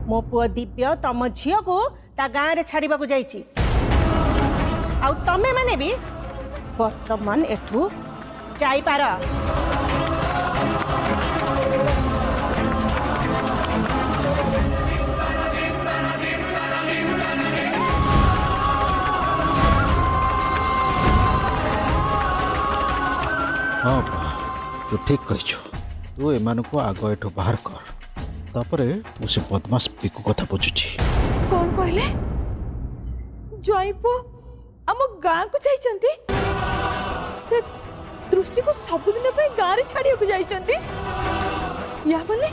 मो पुआ दिव्य तम झील को ता गाँव रे छाड़ीबा को जाइछि आउ तमे माने भी वर्तमान एठू जाई पार। हाँ तू ठीक कह तू एमान को आग एठू बाहर कर तापरे मुझे बदमाश पिकू कथा बुझुची। कौन कहले जई पो आम गाँ को जाइछंती से दृष्टि को सबुदिन पे गाँ रे छाड़िया को जाइछंती या माने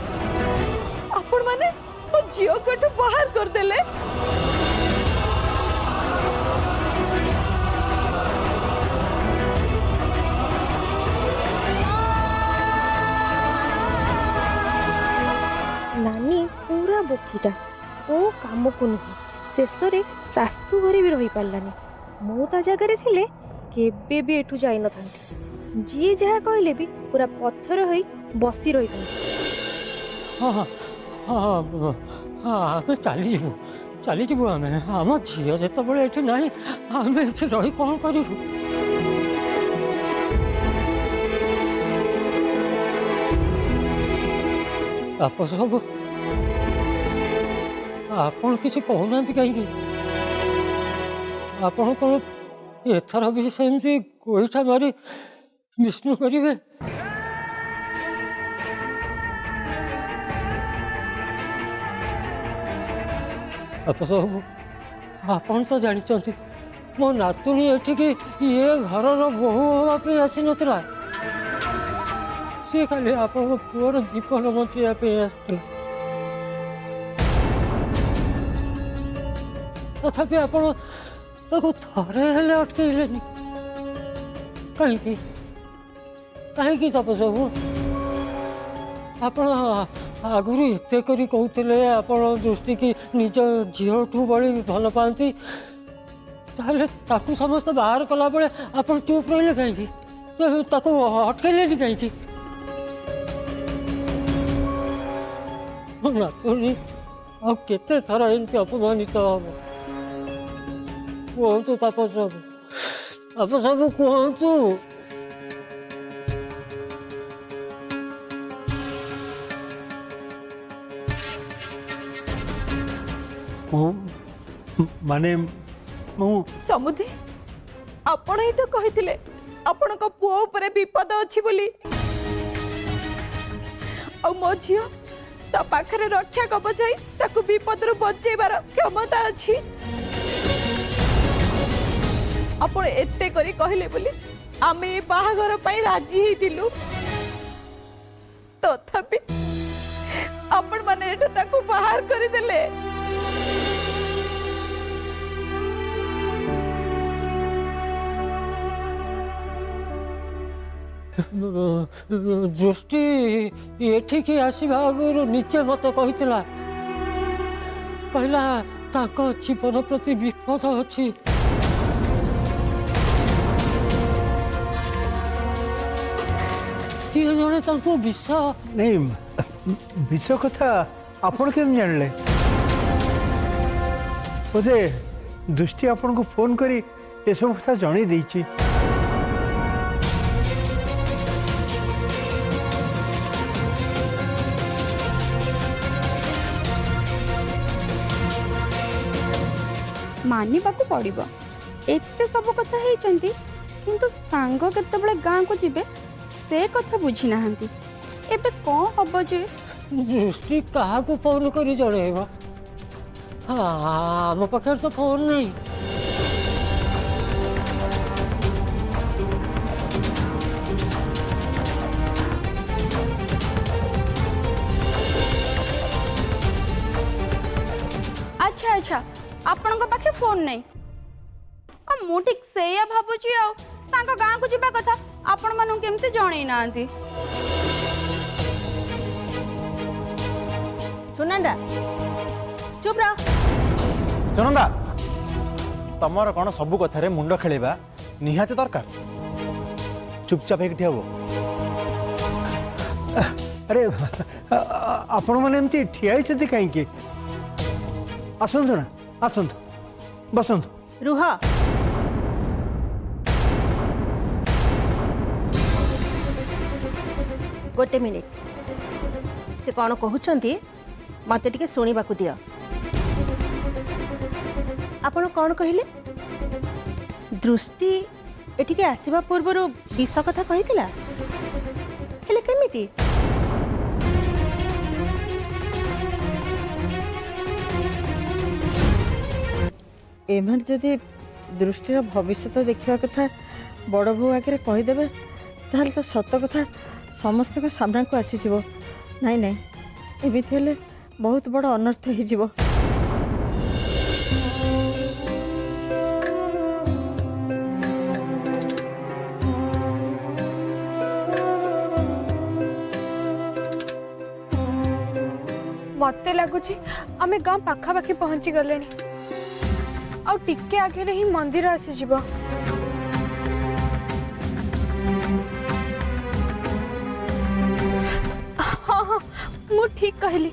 आपण माने ओ जियो को बाहर कर देले। नानी पूरा बोकीटा ओ काम को नुहे शेष में शाशु घरे भी रही पारानी मो ता जगह थिले केबे भी एठू जाई न थांती जी जहा कहले भी पूरा पत्थर होई बसी रही थांती। हाँ हाँ हाँ आम चलीजु आम आम झील जिते ये ना आम ये रही कौन करूँ। आप सब आपण किसी कहना कहीं आपण कौन एथर भी सेमती गोईठा मारी विष्णु करेंगे। आप सब आपण तो जानते मो नातुणी एठिकी ये घर बोहू हाँपी आसी नाला सी खाली आप पुअर जीवन बचाई आसला तथापि आपण ताको थरे हेले अटकैलेनी कहीं कहीं सब सब आपण आगुरी एते करी कहते आपण दृष्टि की निज झीठू बड़ी भल पाती ताहले ताकू समस्त बाहर कला बेले आपण चुप रहिले कहीं अटकैलेनी कहीं नातुणी आ केते थर एमती अपमानित हम कहतु तापस बाबू कहतु। माने मु समुद्री आपण ही तो कहिथिले आपण को पुओ ऊपर विपद अछि बोली आ मो झियो ता पाखरे रक्षा कवचाई ताकू विपद रु बचेबार क्षमता अछि। आपण एते करी कहले बोली आमे बाहाघर पई राजी हेतिलु तथापि आपण माने एटा ताकू बाहर करी देले। दृष्टि एठिकी आसवा आगु निचे मत कहला कहला ताको जीवन प्रति विपद अच्छी किए जड़े विष नहीं विष कथा आपण केम जानले बोधे दृष्टि आपण को फोन करी ये सब कथा जणी देछि। मानिबाकू पड़िबो एते सब कथा हेचंती किंतु सांग केतेबेले गाँ को जिबे से कथा बुझी नाहंती एबे कौन हबो जे दृष्टि क्या फोन कर जड़ेब आम पाखे तो फोन नहीं अच्छा अच्छा आपण को पाखे फोन नहीं आ मु ठीक सेया भाबुची आ सांग गाँ को जिबा कथा आपण मानु केमते जणै नांती। सुनंदा चुप रह। सुनंदा तमर कौन सबू कथारे मुंड खेलवा निहाती दरकार चुपचाप एक ठिया हो। अरे आपण माने एमती ठिया हिचंती काहे की आसतु ना आसतु बसतु रुह गोटे मिनिट से कौन कहते मत टे शुणा दिय आपण कौन कहले दृष्टि एठिके आसीबा पूर्वर विष कथा कहिथिला हेले केमिति एमन जदि दृष्टिर भविष्य देखा कथा बड़ बो आगे कहीदेवे ताहले तो सत कथा समस्त के सामना को आसीଯିव नाई नाई एमिति हेले बहुत बड़ अनर्थ हो मत लगुच आम गाँ पाखापाखि पहुँची गले आ टिके आगे ही मंदिर आसीज हाँ हाँ मु ठीक कहली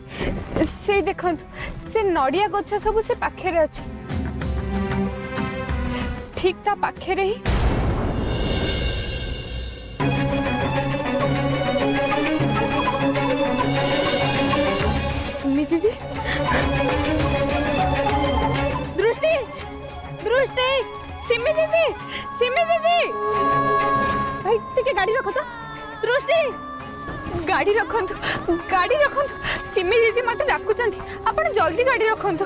से देखु से नड़िया गछ सब से पाखे अच्छे ठीक ता पाखे ही दीदी दृष्टि दृष्टि सिमी दीदी भाई टिके गाड़ी रख तो दृष्टि गाड़ी रखंतु सिमी दीदी मत डाकुचंती आपण जल्दी गाड़ी रखंतु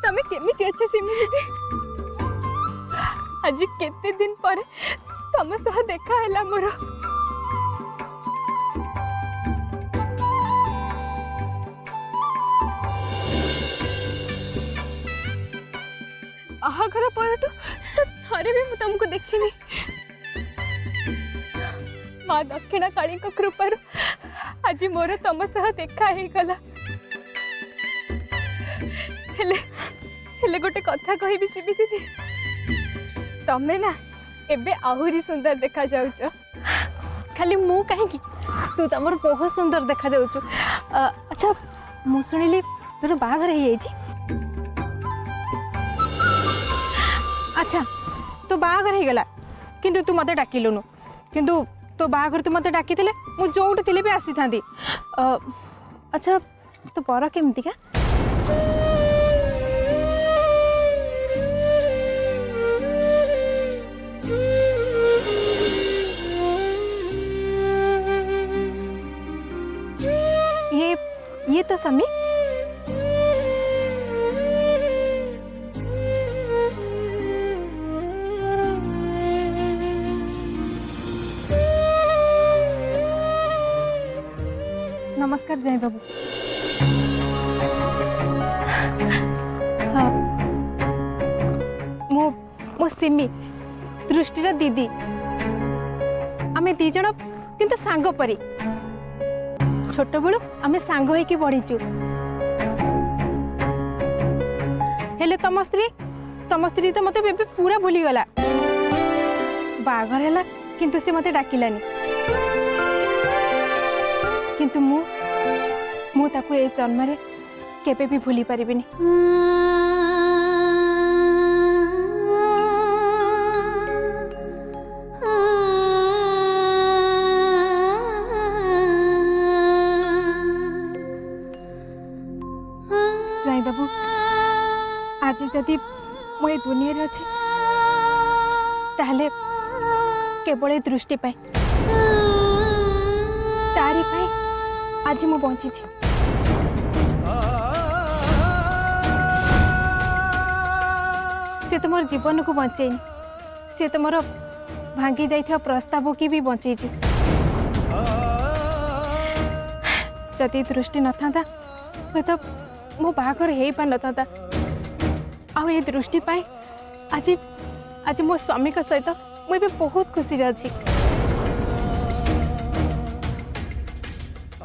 तमे केमिति अच्छे सिमी दीदी आज केते दिन पर तम सह देखा हैला मोर बाहाघर पर तो थरे भी तुमको देखिनी माँ दक्षिणा काली कृपार आज मोर तम सह देखा है गला हेले गोटे कथा कहबी सिमी दीदी तमे ना एबे आहुरी सुंदर देखा जाउछ खाली मु कहीं तू तो आमर बहुत सुंदर देखा जाउछु अच्छा मु सुनिली तोर बाहाघर हो जाइछि अच्छा तो बाहाघर हो गला किंतु तू मते डाकिलुनु किंतु तो बाहाघर तू मते डाकिथिले मु जोउठ थिले भी आसी थांदी अच्छा तो पर केमती का ये तो समी नमस्कार जय बाबू हाँ मो सिमी दृष्टिर दीदी आम आमे दी जण किंतु सांग परी छोट बेलू आमे सांग होइकी बढ़ीचु हेले तम स्त्री तो मते बेबे पूरा भूली गला बाघर हैला किंतु से मते डाकिलानी किंतु मु ताकू ए जन्म रे केबे भी भूली परिबिनी जय बाबू आज जदि मु दुनिया रे अछि ताहले केवल ए दृष्टि पाए तारी पाए आज मु बंची छी से तो मोर जीवन को बचेनी से तो मोर भांगी जाइथिया प्रस्ताव की भी बचई छी जदि दृष्टि न था तो मो बाहाघर हो पार न था आउ ये दृष्टि पाए आज आज मो स्वामी का सहित मुझे बहुत खुशी अच्छी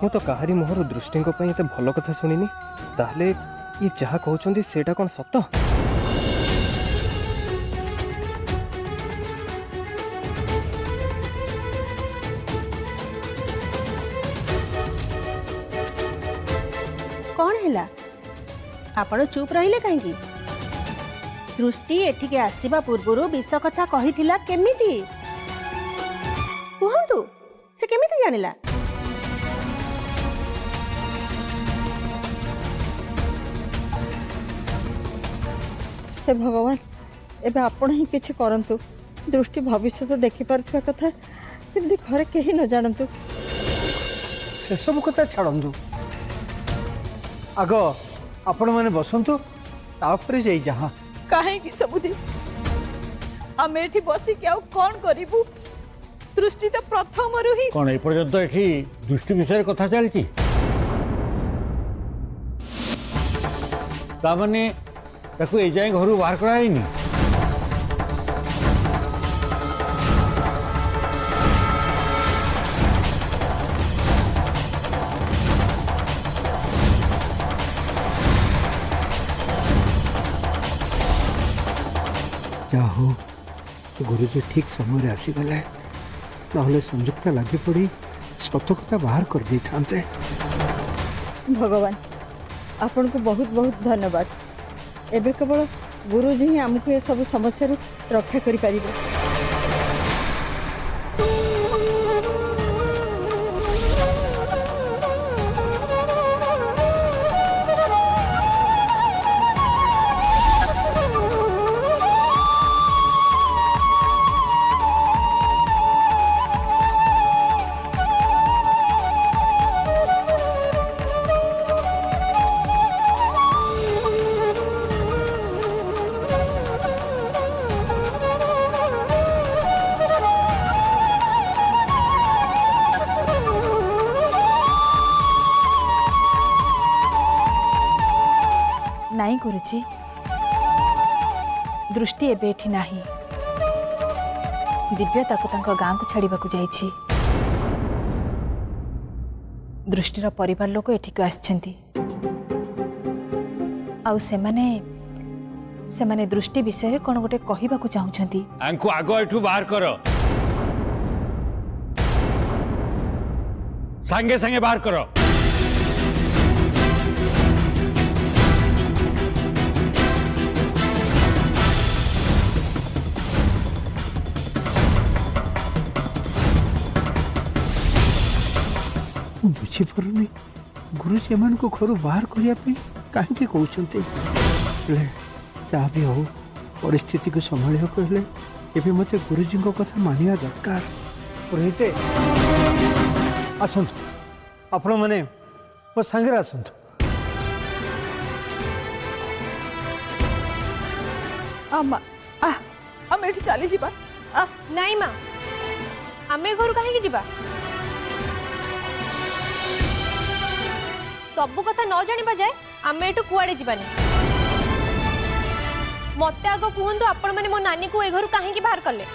मु तो कहारी मोहर दृष्टि एते भल कथा शुणिनी ताहले ये जहाँ कहते सेटा कौन सत कौन है आपण चुप रहिले कहीं दृष्टि एठिके आसीबा पूर्वरु विष कथा कहिथिला केमिति कुहंतु से केमिति जानिला हे भगवान एबे आपण ही किछि करंतु दृष्टि भविष्य तो देखि पारथिबा कथा किंतु घरे केही न जानंतु से सब कथा छाड़ू आग आपण मैंने बसंतु तापर जाई जहाँ काहे सबुदिन आम एठी बसी के कौन करिबु दृष्टि तो प्रथम ही कौन ए पर्यंत एठी दृष्टि विषय कथा चलती तामाने ताकू ए जाए घर बाहर कराइनी हो गुरुजी ठीक समय आसीगले ना संयुक्ता लगी पड़ी सत कथा बाहर कर दे थांते भगवान आपण को बहुत बहुत धन्यवाद एबे केवल गुरुजी ही हमको ये सब समस्या रक्षा करि परिबे नाई गुरुजी दृष्टि एबे एठी नाही दिव्य ताको तांको गाँ को छाड़ीबा को जाइछि दृष्टिर परिवार लोक एठी को आछंती आउ सेमाने दृष्टि विषय कोन गोटे कहिबा को चाहुछंती आंको आगो एठू बाहर करो संगे संगे बाहर करो बुझीपारुनी गुरुजी एम को घर बाहर करने कहीं कहते जहाँ भी हो परिस्थिति को संभाल कहले मत गुरुजी कथा मानिया दरकार पुरोहिते आसतु आपण मैंने मो सांगे आसतु आम एठी चली जीबा नाई माँ आमे घर कहीं जीवा सबु कथा न जानिबा जाए आमे एठु कुआडे जीवानी मते आगो कहंतु आपण माने मो नानी को ए घर काहे की बाहर करले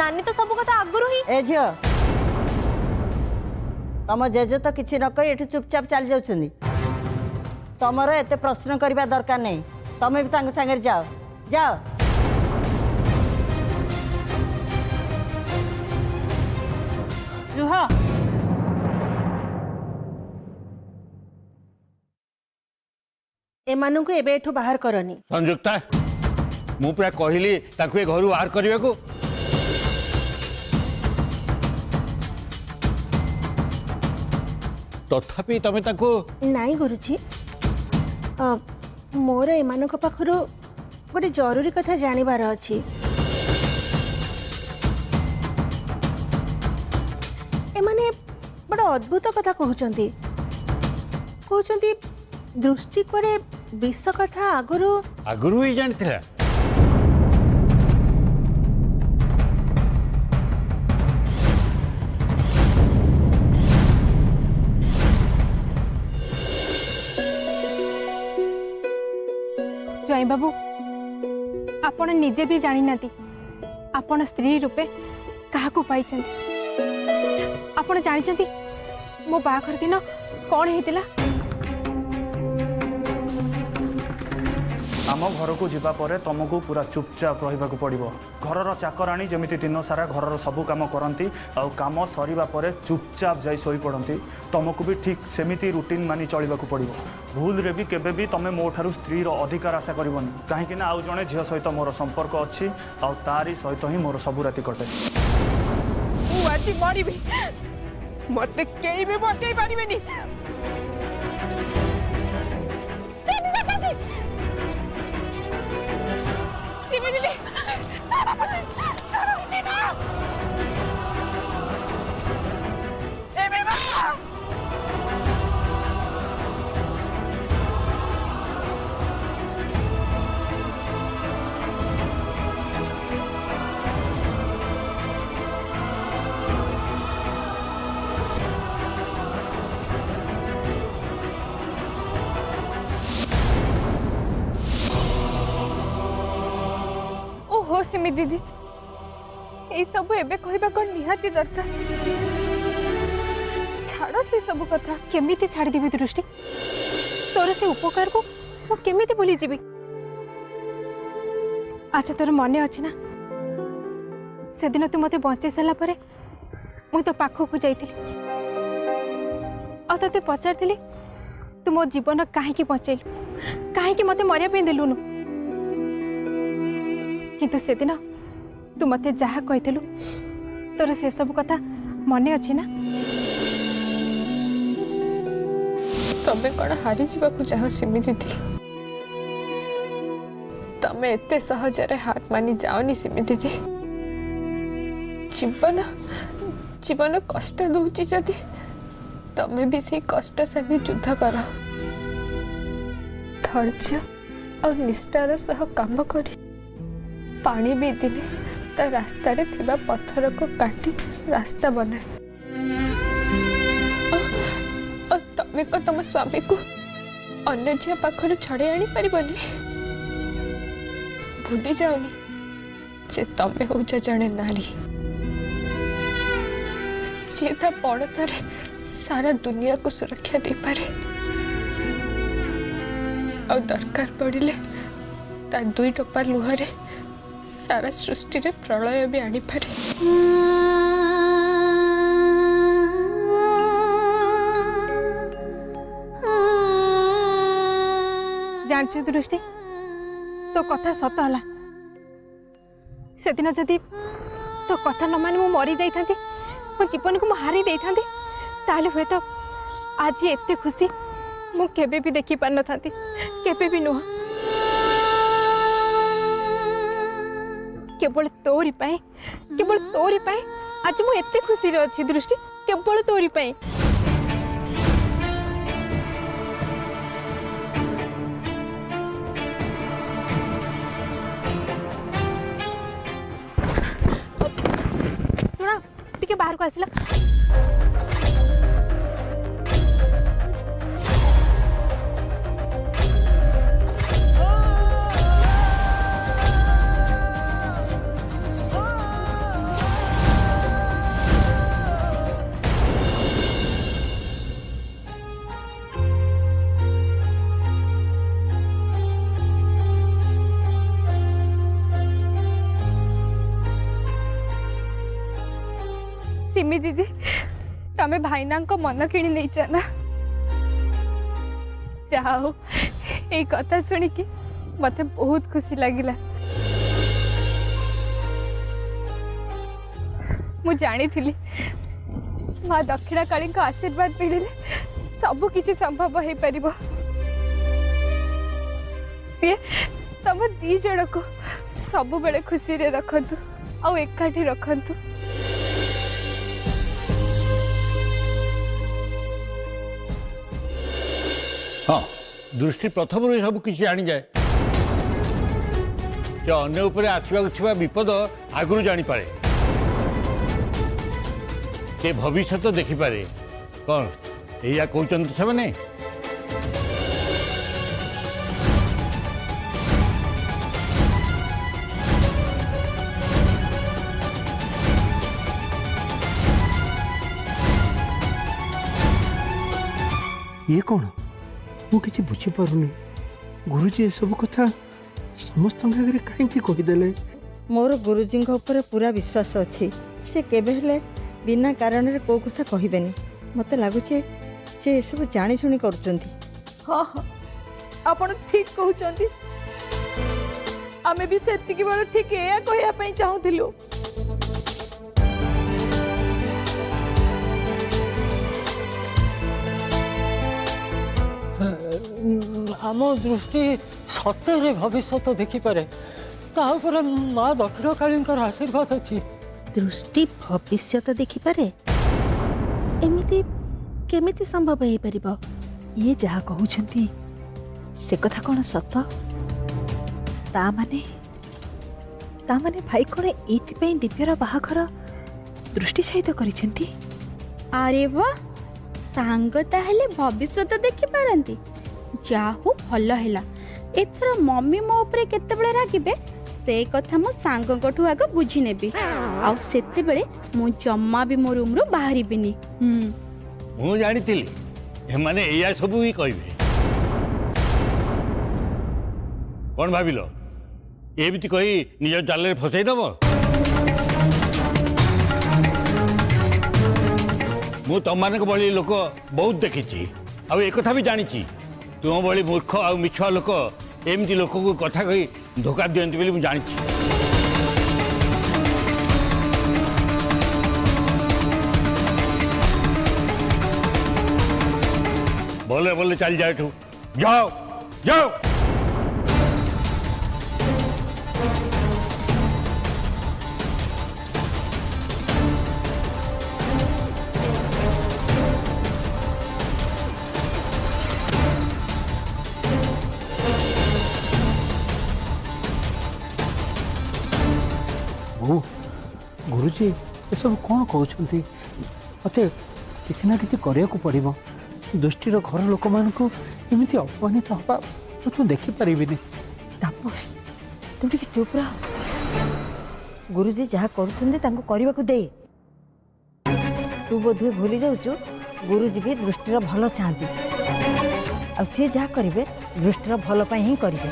नानी तो सब कथा आगुरु ही ए झियो तम जेजे तो किसी न कही एठी चुपचाप चली जाउछनी तमर एते प्रश्न करबा दरकार नहीं तमे भी तांग संगे जाओ जाओ रुह एमानंकु एबे एठू बाहर करनी। संयुक्ता मु पूरा कहली ताकू ए घर बाहर करने को तथापि तमे ताकू नाई गुरुजी मोर एमानक पाखरु गोटे जरूरी कथा जानिबार अछि। एमाने बड़ा अद्भुत कथा कहउचंती दृष्टि करे विष कथा आगुरु ही जानिथिला। जय बाबू आपण निजे भी जानी नाती आपण स्त्री रूपे काहाकू पाइछन। आपण जानिछंती मो बाखर दिन कौन हेतिला। आम घर को जीवा परे तुमको पूरा चुपचाप रहा पड़ो। घरर चाकराणी जमी दिन सारा घर सबू कम करती आउ कम सरीबा परे चुपचाप जाई सोई पड़ती तुमको भी ठीक सेमिति रूटीन मानी चलने पड़ो। भूल रे भी केबे भी तमे मो ठारू स्त्री अधिकार आशा करबनी कहीं आउ जड़े झील सहित मोर संपर्क अच्छी आउ तारी सहित ही मोर सबू राति कटे। आज मरबी मत कई भी बचाई पारिबेनी। ओहो सिमी दीदी ये सब एबे कहबा कोन निहाती दरकार। छाड़ से सब कथा केमिति छाड़ देबी दृष्टि तोर से उपकार को मु केमिति भूली जीवी। अच्छा तोर मने अछि ना से दिन तू मते बंचे सला परे मु तो पाखो को जाइथिली आ तते पचारथिली तू मो जीवन काहे की बचैलु काहे की मते मरिया पे देलुनु। किंतु से दिन तू मते जहा कहिथिलु तोर से सब कथा मने अछि ना। तमे कौन हारी जावाक चाह सिमी दीदी तमे एते सहजरे हार मानी जाओनी सिमी दीदी। जीवन जीवन कष्ट दूची जदि तमे भी से कष्ट संगे युद्ध कर धैर्य और निष्ठार सह काम करी पानी भी दिने ता रास्ता रे थिबा पत्थर को काटी रास्ता बनाए। तमे को तम स्वामी को अन्य झिया पाखर छड़े आनी पारिबनी। भूली जाओनी जे तमे हो जणे नारी जे ता पड़तारे सारा दुनिया को सुरक्षा दे पारे और दरकार पड़िले ता दुई टोपा लुहरे सारा सृष्टि रे प्रलय भी आनी पारे। जानछ दृष्टि तो कथा सत हला से दिन जदि तो कथा न मानी मु मरी जाई थांती मो जीवन को मु हारी देई थांती ताले हुए तो आज एते खुशी मु केबे भी देखि पार न थांती केबे भी नुह। केवल तोरी पाए आज मु एते खुशी रे अछि दृष्टि केवल तोरी पाए। सुना टिके बाहर को आसिला सिमी दीदी तमे भाईना को मन किणी नहीं ना जाओ ये कथा शुणिकी मते बहुत खुशी लगिला। मु जानी थी माँ दक्षिणा काली को आशीर्वाद मिले सब किसी संभव हो पार सी तुम दी जन को सब बेले खुशी रे रखतु आ एकाठी रखतु। हाँ दृष्टि प्रथम सब किसी जानी जाए से अन्य उपरे आसवा विपद आगु जानीपे से भविष्य तो देखिपारे कौन या कहते से मैंने ये कौन मु किसी बुझी पारुनी गुरुजी ए सब कथा समस्त आगे कहीं कहीदेले। मोर गुरुजी ऊपर पूरा विश्वास अच्छी से केबे हेले बिना कारण रे को कथा कहिबेनी मते लागुचे से सब जानी सुनी करूचंती। हाँ हाँ आपण ठीक कहउचंती आमे भी सेतिकी बड़ ठीक एया कहया पई चाहूथिलु। आम दृष्टि सतरे भविष्य देखिपे तापर माँ दक्षिण काली आशीर्वाद अच्छी। दृष्टि भविष्य देखिपारे एमिति केमिति संभव हो पारिबो? ये जहा कहउछंती से कथा कौन सत ता माने भाई कौन एथि दिव्यर बाहाघर दृष्टि सहित करिसेंती? अरे वाह सांग ताहले भविष्य तो देखि पारंती जाहु भल हैला। एथर मम्मी मो ऊपर केते बेले रागिबे से कथा मो सांगकठु आग बुझी नेबी आ सेते बेले मो जम्मा भी मो रूम रो बाहरी बिनी। मु जानी माने या सब ही कहबे कौन भाविल एमती कही निज जाल फसई दब। मु तुम मान भली लोक बहुत देखी आ एक भी जानी तुम भली मूर्ख आ मिछुआ लोक एमती लोक को कथा कही धोखा दियंती बोली जानी। बोले बोले चल जाए ठू जाओ जाओ। गुरुजी ये सब कौन कहते मत कि ना कि करने पड़ो दृष्टिर घर लोक मानू एमती अपमानित हवा तू देखिपारि। तापस तू टिके चुप रह गुरुजी जहाँ करने करने को दे। तू बोधे भूली जाऊँ गुरुजी भी दृष्टिर भल चाहती आ सी जहाँ करेंगे दृष्टिर भल पाई ही करेंगे।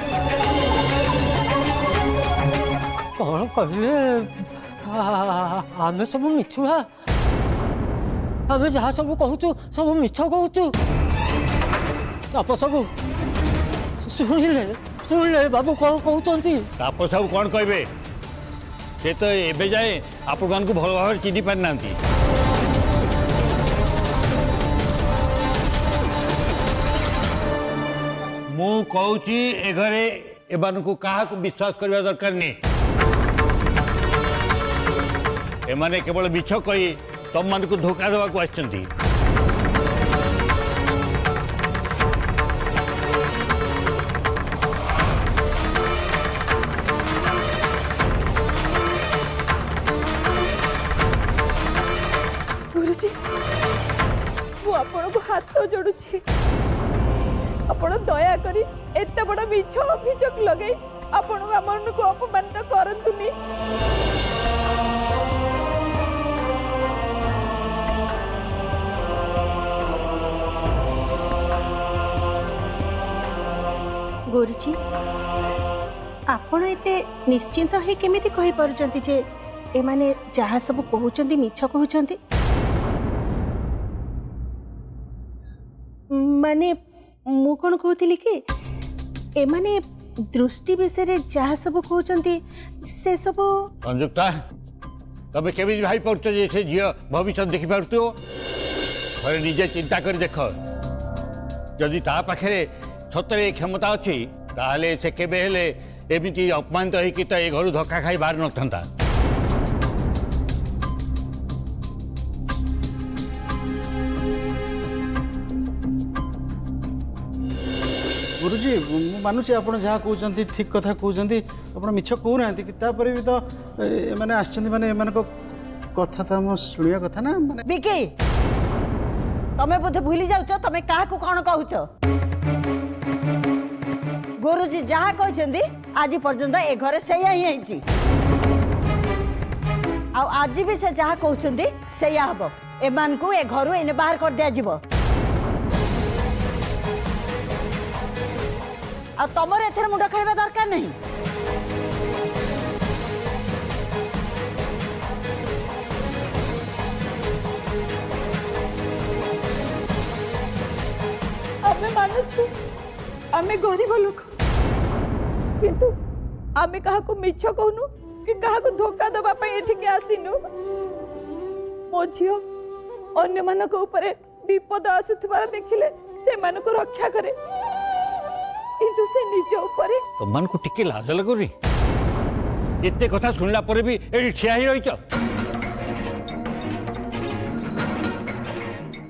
कौन कहले आमे सब मिछुआ आमे जहाँ सब कहूँ सब मिछ कहूँ ताप सब शुणिले बाबू कौन कहते ताप सब कौन कहे से तो एबे जाए आपण मान को भल भाव चिन्ह पारि ना। मु कहूँ ए घरे एमानकु काहाकु विश्वास करबा दरकार नहीं। एमाने केवल मिछ कही तुम मान को धोखा देवा को आछंती। गुरुजी मु आपण को हाथ जोड़ुछी आपण दया करी एते बड़ मिछ अभियोग लगे आपण आमन को अपमानित करंतुनी। गुरुजी आपण एते निश्चिंत है केमिति कहि परजंती जे एमाने जहाँ सब कहउचंती मिछ कहउचंती माने मु कौन कहती कि एमाने दृष्टि विषय रे जहाँ सब कहउचंती से सब संयुक्ता तबे केबी भाई पड़छ जे से झियो भविष्य देखि पारतु थरे निजे चिंता कर देख जदि ता पाखरे सतरे क्षमता अछि ताले से केबे हेले एमिति अपमानित होई कि त ए घरु धक्का खाई बाहर नथंता। गुरुजी मु मानुची आपण जहाँ कहते ठीक कथा कहते आप मिछ कहूना कि तापर भी तो मैंने आसछन्ति माने एमानक कथा तो हम शुणिया कथा ना माने बिकी तमे बोधे भूली जाउछ तमे काहा को कोन कहूछ गुरुजी जहाँ कहछन्ती आज पर्यंत ए घरे सेया ही हैछि आ आज भी से जहाँ कहछन्ती सेया हबो एमान को ए घरु एने बाहर कर दिया जिवो आ तमर एथर मुंडा खेलबा दरकार नहीं। आमे मानुछु आमे गरीब लोक किंतु आमे कहा को मिछ कहनु कि कहा को धोखा दबा पे एठी के आसीनु मो झियो अन्य मानक ऊपर विपद आसुथबार देखिले से मानक रक्षा करे किंतु से निज ऊपर तमन को टिके लाज लगुरी एते कथा सुनला पर भी एठी ठिया ही रहिछ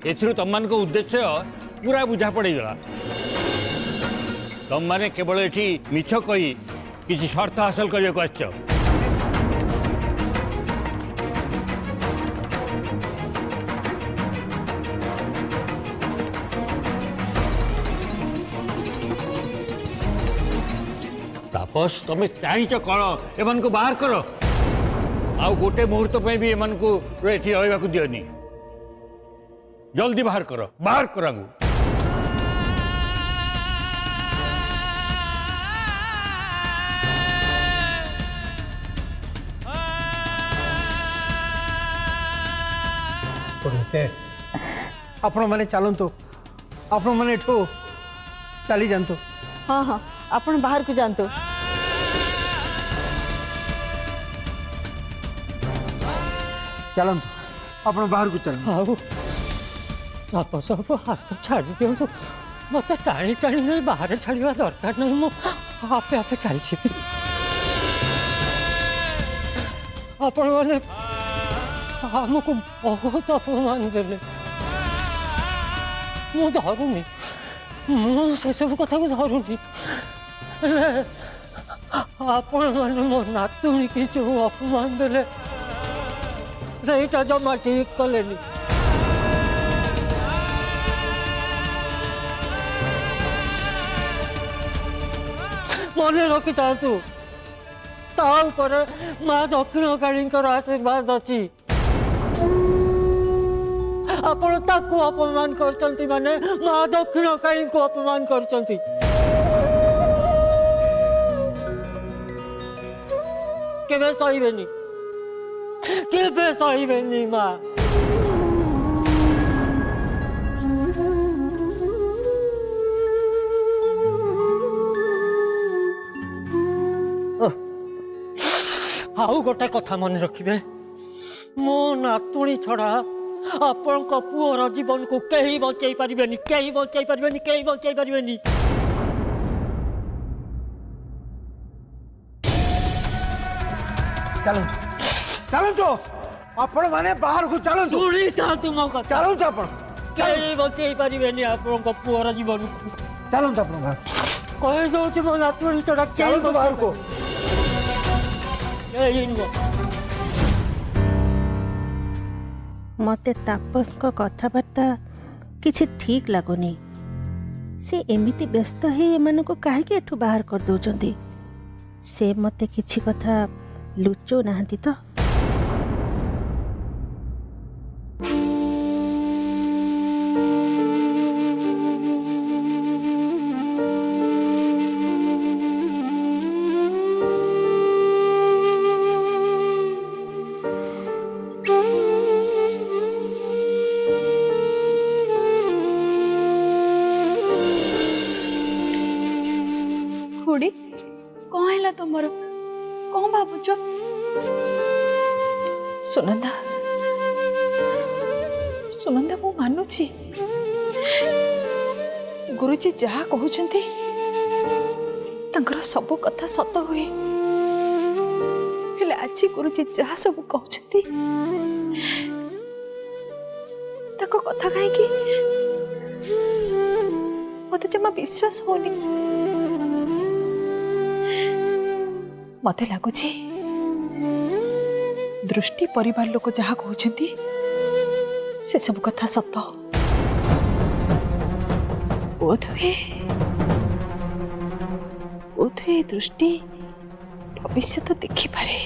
एथिरु तमन को उद्देश्य पूरा बुझा पड़ी गला तुम माने केवल एठी मिछ कही किसी शर्त हासिल करने को आछो तापस तुम चाहच कौन एमन को बाहर कर आउ गोटे मुहूर्त पे भी एमन को एठी रहिबा को दियोनी जल्दी बाहर कर आगु आपण माने चलतु आपण माने एठू चली जातु हाँ हाँ आपण बाहर को जानतो चलतु आपण बाहर को चल आउ आप सब हाथ छाड़ दिंतु मत टाणी टाणी नहीं बाहर छाड़ा दरकार नहीं मु आपे आपे चलछि आपण माने हमको बहुत अपमान देले मु धरुनी मु से सब कथा को धरुनी आपण माने मो नातुणी की जो अपमान देले सेटा जमा ठीक कलेनी मन रखी था माँ दक्षिणकाली आशीर्वाद अच्छी आपण ताकू अपमान करचंती माने माँ दक्षिणकाली को अपमान करचंती केबे सहीबेनी केबे सहीबेनी माँ आउ गोटे कथा मन रखिबे मो नातुणी छड़ा आपण पुअर जीवन को कहीं बचाई पारिबेनी कहीं बचाई पारिबेनी कहीं बचाई पारिबेनी चलतु चलतु आपण माने बाहर को चलतु सुनी था तुम कथा चलतु आपण कहीं बचाई पारिबेनी आपण पुअर जीवन को चलतु आपण बाहर कहि दउछि मो नातुणी छड़ा चलतु बाहर को मते तापस को कथबार्ता किछि ठीक लागुनी से एमिति व्यस्त है एमान को काहे के एठू बाहर कर दउचंती से मते किछि कथा लुचो नाहंती तो ଭାବୁଛ? ସୁନନ୍ଦା ସୁନନ୍ଦା ମୁଁ ମାନୁଛି ଗୁରୁଜୀ ଯାହା କହୁଛନ୍ତି ତାଙ୍କର ସବୁ କଥା ସତ ହୁଏ। ହେଲେ ଆଜି ଗୁରୁଜୀ ଯାହା ସବୁ କହୁଛନ୍ତି ତାଙ୍କ କଥା କାହିଁକି ମତେ ଜମା ବିଶ୍ୱାସ ହଉନି। ମତେ ଲାଗୁଛି ଦୃଷ୍ଟି ପରିବାର ଲୋକ ଯାହା କହୁଛନ୍ତି ସେ ସବୁ କଥା ସତ। ବୋଧହୁଏ ଦୃଷ୍ଟି ଭବିଷ୍ୟତ ଦେଖିପାରେ।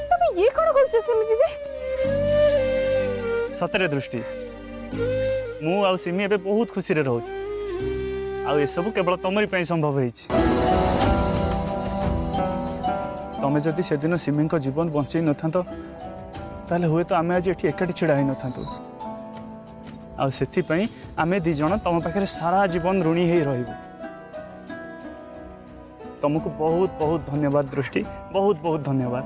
তুমি ଇଏ କ'ଣ କରୁଛ ସେମିତି ଯେ? ସତରେ ଦୃଷ୍ଟି ମୁଁ ଆଉ ସିମି ଏବେ ବହୁତ ଖୁସିରେ ରହୁଛୁ। ଆଉ ଏସବୁ କେବଳ ତମରି ପାଇଁ ସମ୍ଭବ ହେଇଛି। ତମେ ଯଦି ସେଦିନ ସିମିଙ୍କ ଜୀବନ ବଞ୍ଚେଇ ନଥାନ୍ତ ତାହେଲେ ହୁଏତ ଆମେ ଆଜି ଏଠି ଏକାଠି ଛିଡ଼ା ହେଇନଥାନ୍ତୁ। ଆଉ ସେଥିପାଇଁ ଆମେ ଦି ଜଣ ତମ ପାଖରେ ସାରା ଜୀବନ ଋଣୀ ହେଇ ରହିବୁ। ତମକୁ ବହୁତ ବହୁତ ଧନ୍ୟବାଦ ଦୃଷ୍ଟି, ବହୁତ ବହୁତ ଧନ୍ୟବାଦ।